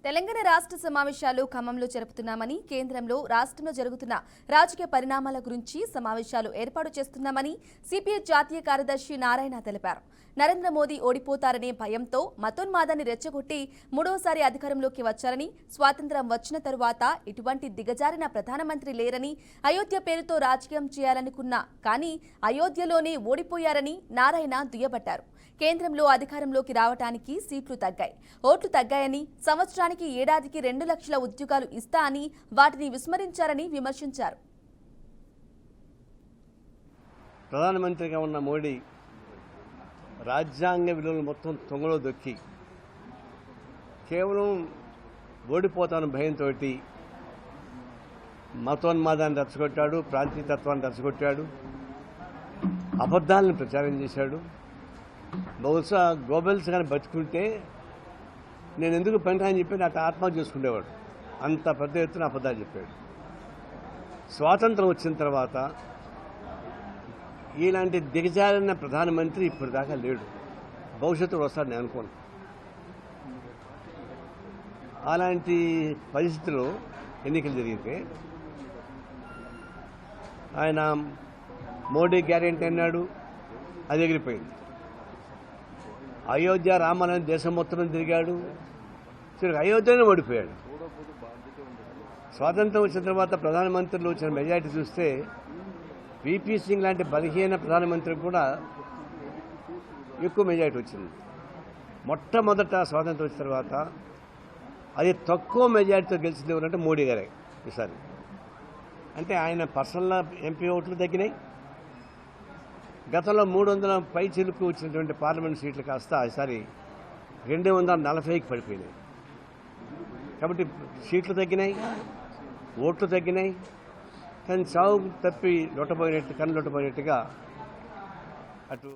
తెలంగాణ రాష్ట్ర సమావేశాలు ఖమ్మంలో జరుపుతున్నామని, కేంద్రంలో రాష్ట్రంలో జరుగుతున్న రాజకీయ పరిణామాల గురించి సమావేశాలు ఏర్పాటు చేస్తున్నామని సిపిఐ జాతీయ కార్యదర్శి నారాయణ తెలిపారు. నరేంద్ర మోదీ ఓడిపోతారనే భయంతో మతోన్మాదాన్ని రెచ్చగొట్టి మూడోసారి అధికారంలోకి వచ్చారని, స్వాతంత్ర్యం వచ్చిన తరువాత ఇటువంటి దిగజారిన ప్రధానమంత్రి లేరని, అయోధ్య పేరుతో రాజకీయం చేయాలనుకున్నా కానీ అయోధ్యలోనే ఓడిపోయారని నారాయణ దుయ్యబట్టారు. కేంద్రంలో అధికారంలోకి రావడానికి సీట్లు తగ్గాయి, ఓట్లు తగ్గాయని, సంవత్సరానికి ఏడాదికి 2 లక్షల ఉద్యోగాలు ఇస్తా అని వాటిని విస్మరించారని విమర్శించారు. ప్రధానమంత్రిగా ఉన్న మోడీ రాజ్యాంగ విలువలు మొత్తం తొంగలో దొక్కి కేవలం ఓడిపోతాను భయంతో మతోన్మాదాన్ని రెచ్చగొట్టాడు, ప్రాంతీయతత్వాన్ని రెచ్చగొట్టాడు, అబద్ధాలను ప్రచారం చేశాడు. బహుశా గోబెల్స్ కానీ బతుకుంటే నేను ఎందుకు పనికిరాని చెప్పి నాకు ఆత్మహత్య చేసుకునేవాడు. అంత పెద్ద ఎత్తున అబద్ధాలు చెప్పాడు. స్వాతంత్రం వచ్చిన తర్వాత ఇలాంటి దిగజారిన ప్రధానమంత్రి ఇప్పటిదాకా లేడు. భవిష్యత్తులో వస్తాడు నేను అనుకోను. అలాంటి పరిస్థితుల్లో ఎన్నికలు జరిగితే ఆయన మోడీ గ్యారెంటీ అన్నాడు, అది ఎగిరిపోయింది. అయోధ్య రామాలయం దేశం మొత్తం తిరిగాడు, అయోధ్యనే ఓడిపోయాడు. స్వాతంత్రం వచ్చిన తర్వాత ప్రధానమంత్రులు వచ్చిన మెజారిటీ చూస్తే విపి సింగ్ లాంటి బలహీన ప్రధానమంత్రికి కూడా ఎక్కువ మెజారిటీ వచ్చింది. మొట్టమొదట స్వాతంత్రం వచ్చిన తర్వాత అది తక్కువ మెజారిటీతో గెలిచింది ఎవరంటే మోడీ గారే ఈసారి. అంటే ఆయన పర్సనల్ ఎంపీ ఓట్లు తగ్గినాయి. గతంలో 300 పై చిలుకు వచ్చినటువంటి పార్లమెంట్ సీట్లు కాస్త ఈసారి 240కి పడిపోయినాయి. కాబట్టి సీట్లు తగ్గినాయి, ఓట్లు తగ్గినాయి. కానీ చావు తప్పి కన్ను లొట్టపోయినట్టుగా అటు